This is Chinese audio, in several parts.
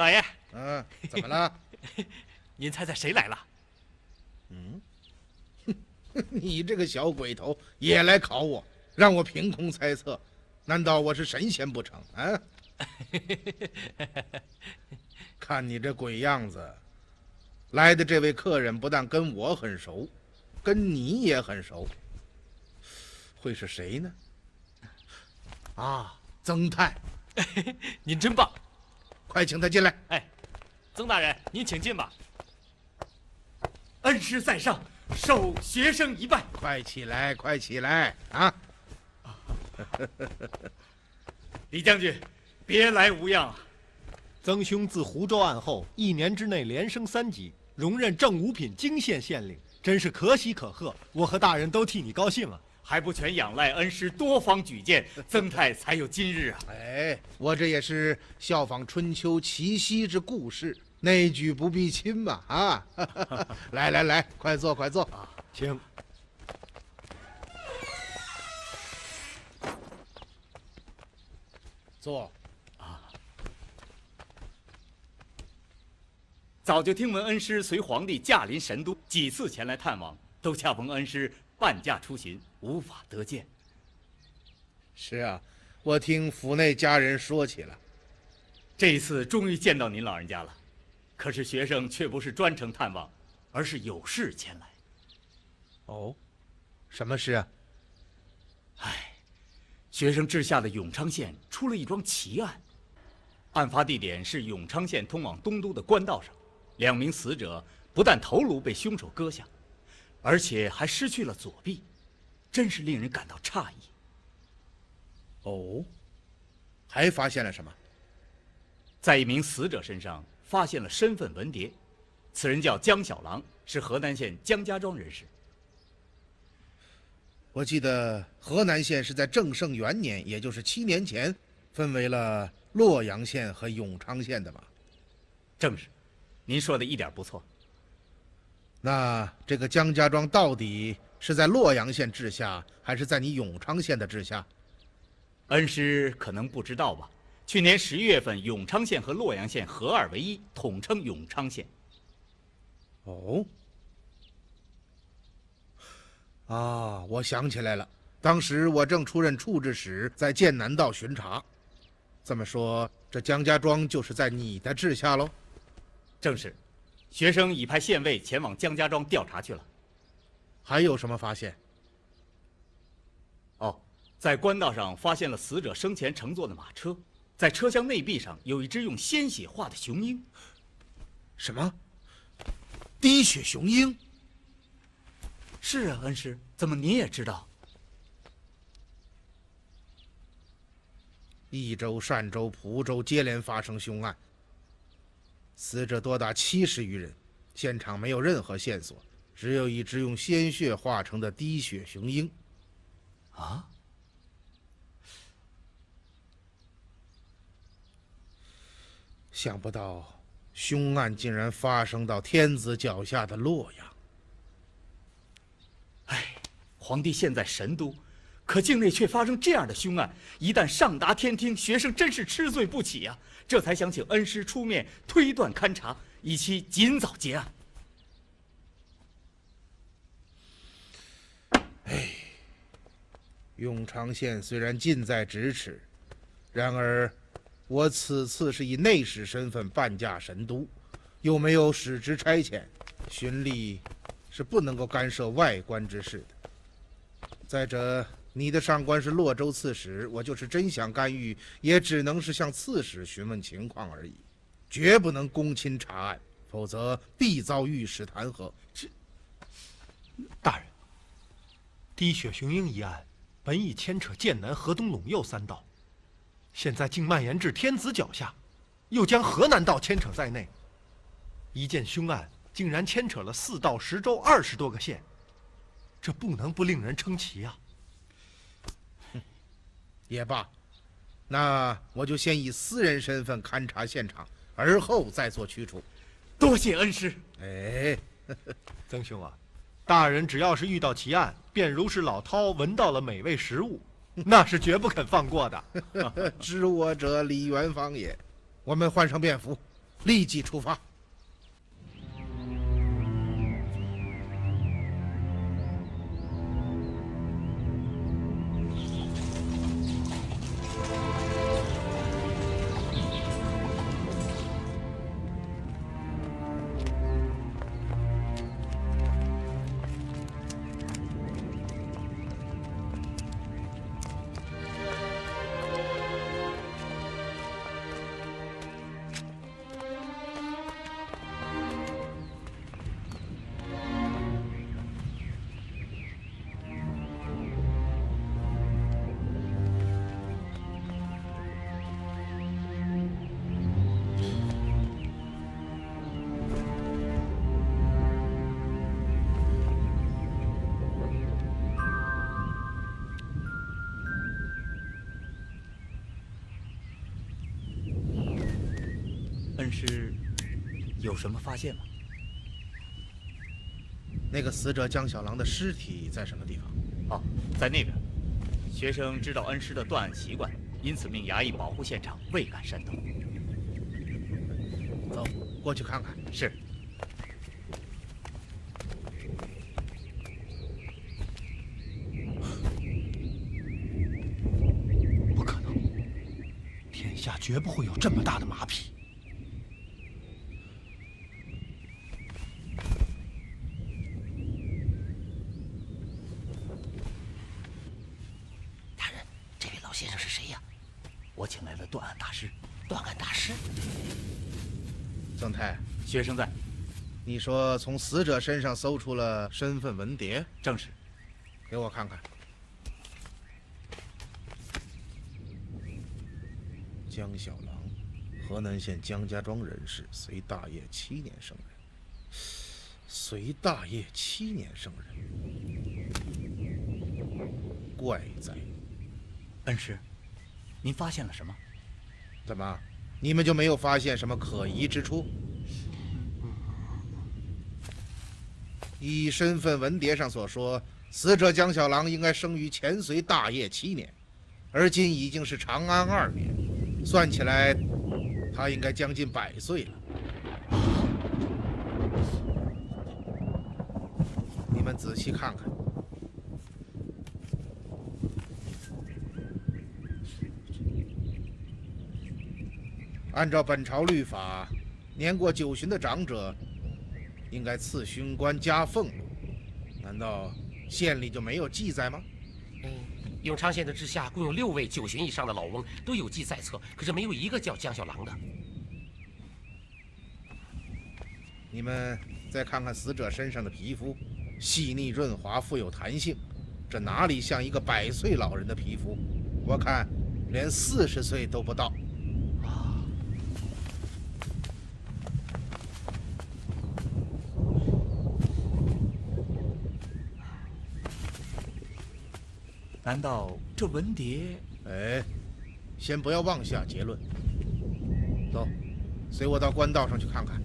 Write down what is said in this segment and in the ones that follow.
老爷，怎么了？您猜猜谁来了？你这个小鬼头也来考我，让我凭空猜测，难道我是神仙不成啊？看你这鬼样子，来的这位客人不但跟我很熟，跟你也很熟，会是谁呢？啊，曾泰。您真棒，快请他进来。哎，曾大人，您请进吧。恩师在上，受学生一拜。快起来，快起来啊！李将军，别来无恙啊！曾兄自湖州案后，1年之内连升3级，荣任正五品泾县县令，真是可喜可贺。我和大人都替你高兴啊！还不全仰赖恩师多方举荐，曾泰才有今日啊！哎，我这也是效仿春秋齐奚之故事，内举不避亲嘛啊！来来来，快坐快坐啊，请。坐。早就听闻恩师随皇帝驾临神都，几次前来探望，都恰逢恩师半驾出巡，无法得见。是啊，我听府内家人说起了。这一次终于见到您老人家了，可是学生却不是专程探望，而是有事前来。哦，什么事啊？唉，学生治下的永昌县出了一桩奇案，案发地点是永昌县通往东都的官道上，2名死者不但头颅被凶手割下，而且还失去了左臂，真是令人感到诧异。哦，还发现了什么？在一名死者身上发现了身份文牒，此人叫江小郎，是河南县江家庄人士。我记得河南县是在正圣元年，也就是7年前，分为了洛阳县和永昌县的吧？正是，您说的一点不错。那这个江家庄到底是在洛阳县治下，还是在你永昌县的治下？恩师可能不知道吧？去年11月份，永昌县和洛阳县合二为一，统称永昌县。哦，啊，我想起来了，当时我正出任处置使，在剑南道巡查。这么说，这江家庄就是在你的治下喽？正是，学生已派县尉前往江家庄调查去了。还有什么发现？哦，在官道上发现了死者生前乘坐的马车，在车厢内壁上有一只用鲜血画的雄鹰。什么？滴血雄鹰？是啊，恩师，怎么你也知道？益州、单州、蒲州接连发生凶案，死者多达70余人，现场没有任何线索，只有一只用鲜血画成的滴血雄鹰。啊？想不到凶案竟然发生到天子脚下的洛阳。哎，皇帝现在神都，可境内却发生这样的凶案，一旦上达天听，学生真是吃罪不起呀！这才想请恩师出面推断勘查，以期尽早结案。哎，永昌县虽然近在咫尺，然而我此次是以内史身份半驾神都，又没有使职差遣，巡吏是不能够干涉外官之事的。再者，你的上官是洛州刺史，我就是真想干预，也只能是向刺史询问情况而已，绝不能公亲查案，否则必遭御史弹劾。大人，滴血雄鹰一案本已牵扯剑南、河东、陇右3道，现在竟蔓延至天子脚下，又将河南道牵扯在内，一件凶案竟然牵扯了4道10州20多个县，这不能不令人称奇啊！也罢，那我就先以私人身份勘察现场，而后再做驱除。多谢恩师。哎，曾兄啊，大人只要是遇到奇案，便如是老饕闻到了美味食物，那是绝不肯放过的。知我者李元芳也。我们换上便服，立即出发。恩师有什么发现吗？那个死者江小郎的尸体在什么地方？哦，在那边。学生知道恩师的断案习惯，因此命衙役保护现场，未敢擅动。走，过去看看。是。不可能，天下绝不会有这么大的马匹。我请来了断案大师。断案大师？曾太，学生在。你说从死者身上搜出了身份文牒？正是。给我看看。江小郎，河南县江家庄人士，隋大业7年生人。隋大业7年生人，怪哉！恩师，您发现了什么？怎么，你们就没有发现什么可疑之处？依身份文牒上所说，死者江小郎应该生于前隋大业7年，而今已经是长安2年，算起来，他应该将近100岁了。你们仔细看看。按照本朝律法，年过9旬的长者应该赐勋官加俸禄，难道县里就没有记载吗？永昌县的治下共有6位9旬以上的老翁，都有记在册，可是没有一个叫江小郎的。你们再看看死者身上的皮肤，细腻润滑，富有弹性，这哪里像一个100岁老人的皮肤？我看连40岁都不到。难道这文牒？哎，先不要妄下结论。走，随我到官道上去看看。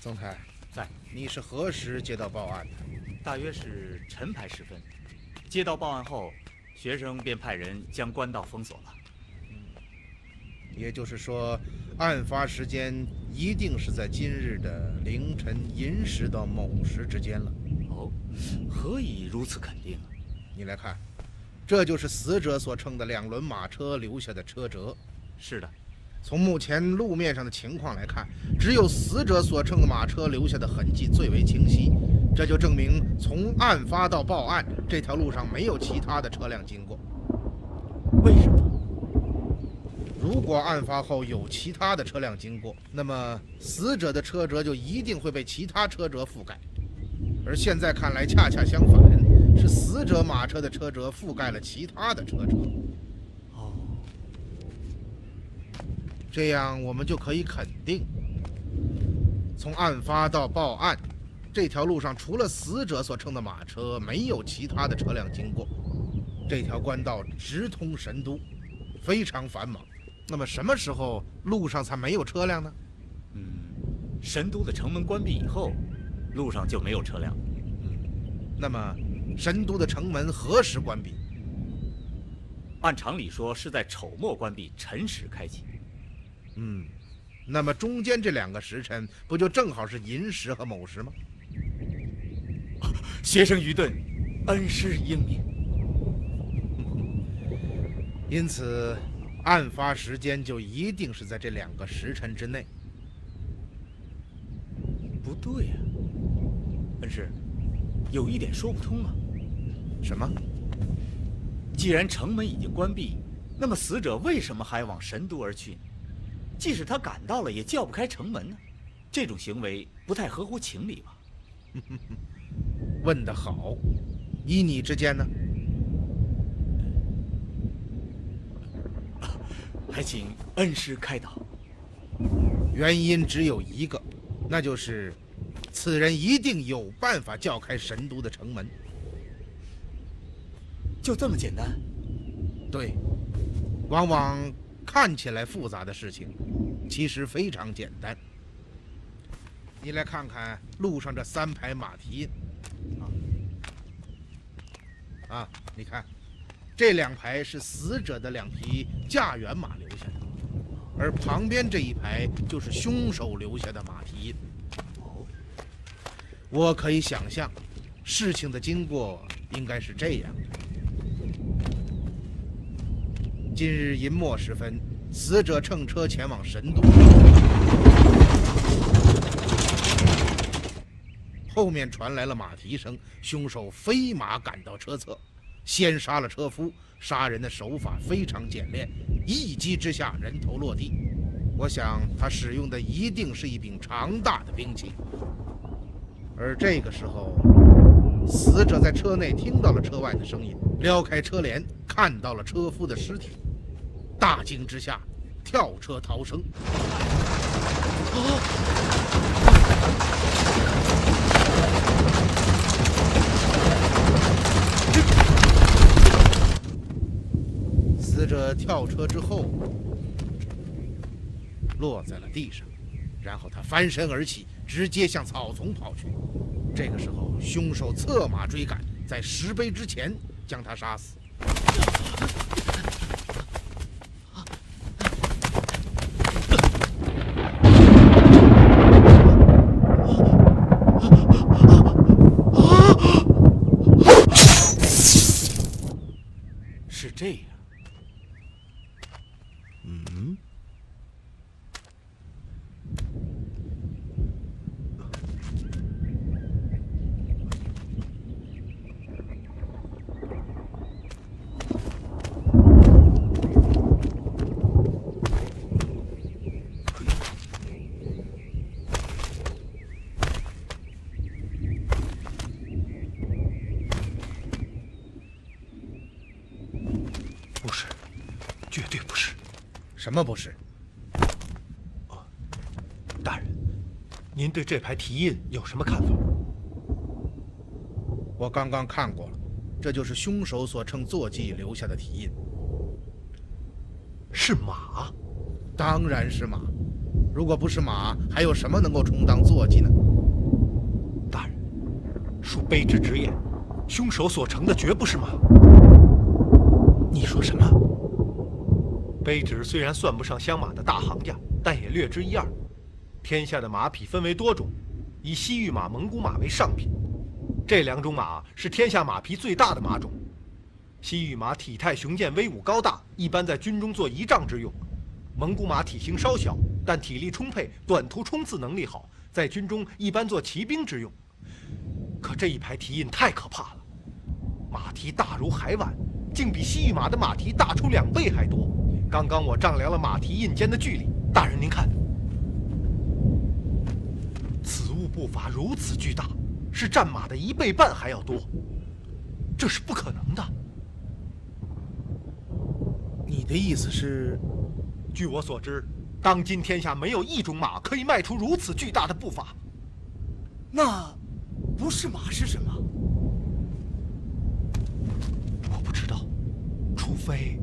曾太，在。你是何时接到报案的？大约是晨牌时分。接到报案后，学生便派人将官道封锁了。也就是说，案发时间一定是在今日的凌晨寅时到卯时之间了。哦，何以如此肯定？你来看，这就是死者所乘的2轮马车留下的车辙。是的。从目前路面上的情况来看，只有死者所乘的马车留下的痕迹最为清晰，这就证明从案发到报案这条路上没有其他的车辆经过。为什么？如果案发后有其他的车辆经过，那么死者的车辙就一定会被其他车辙覆盖。而现在看来恰恰相反，是死者马车的车辙覆盖了其他的车辙。哦，这样我们就可以肯定，从案发到报案，这条路上除了死者所乘的马车，没有其他的车辆经过。这条官道直通神都，非常繁忙。那么什么时候路上才没有车辆呢？神都的城门关闭以后，路上就没有车辆。那么神都的城门何时关闭？按常理说是在丑末关闭，辰时开启。那么中间这2个时辰不就正好是寅时和卯时吗？学生愚钝，恩师英明。因此案发时间就一定是在这2个时辰之内。不对呀，恩师，有一点说不通啊。什么？既然城门已经关闭，那么死者为什么还往神都而去？即使他赶到了，也叫不开城门呢。这种行为不太合乎情理吧？问得好，依你之见呢？还请恩师开导。原因只有一个，那就是此人一定有办法叫开神都的城门。就这么简单？对，往往看起来复杂的事情，其实非常简单。你来看看路上这3排马蹄印，你看，这2排是死者的2匹驾辕马留下的，而旁边这一排就是凶手留下的马蹄印。我可以想象，事情的经过应该是这样的：今日寅末时分，死者乘车前往神都，后面传来了马蹄声，凶手飞马赶到车侧，先杀了车夫，杀人的手法非常简练，一击之下人头落地。我想他使用的一定是一柄长大的兵器。而这个时候，死者在车内听到了车外的声音，撩开车帘，看到了车夫的尸体，大惊之下跳车逃生。死者跳车之后落在了地上，然后他翻身而起，直接向草丛跑去。这个时候，凶手策马追赶，在石碑之前将他杀死。是这样。不是，绝对不是。什么不是？大人，您对这排蹄印有什么看法？我刚刚看过了，这就是凶手所乘坐骑留下的蹄印。是马？当然是马。如果不是马，还有什么能够充当坐骑呢？大人，恕卑职直言，凶手所乘的绝不是马。你说什么？卑职虽然算不上相马的大行家，但也略知一二。天下的马匹分为多种，以西域马、蒙古马为上品。这2种马是天下马匹最大的马种。西域马体态雄健、威武高大，一般在军中做仪仗之用；蒙古马体型稍小，但体力充沛，短途冲刺能力好，在军中一般做骑兵之用。可这一排蹄印太可怕了，马蹄大如海碗，竟比西域马的马蹄大出2倍还多，刚刚我丈量了马蹄印间的距离，大人您看，此物步伐如此巨大，是战马的1倍半还要多，这是不可能的。你的意思是？据我所知，当今天下没有一种马可以迈出如此巨大的步伐。那不是马是什么？我不知道，除非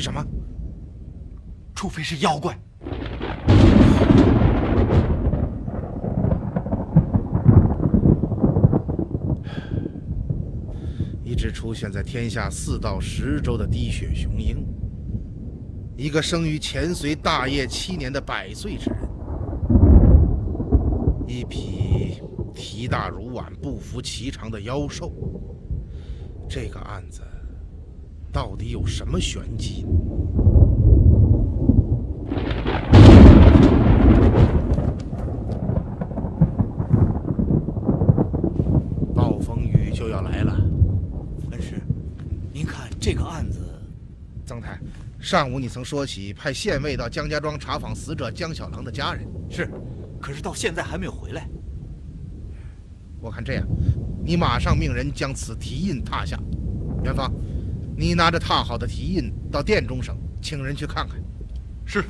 什么？除非是妖怪。一只出现在天下4到10州的滴血雄鹰，一个生于前隋大业7年的100岁之人，一匹蹄大如碗、不服其常的妖兽。这个案子到底有什么玄机呢？暴风雨就要来了。恩师，您看这个案子，曾太，上午你曾说起派县尉到江家庄查访死者江小郎的家人，是，可是到现在还没有回来。我看这样，你马上命人将此蹄印踏下。元芳，你拿着踏好的蹄印到殿中省，请人去看看。是。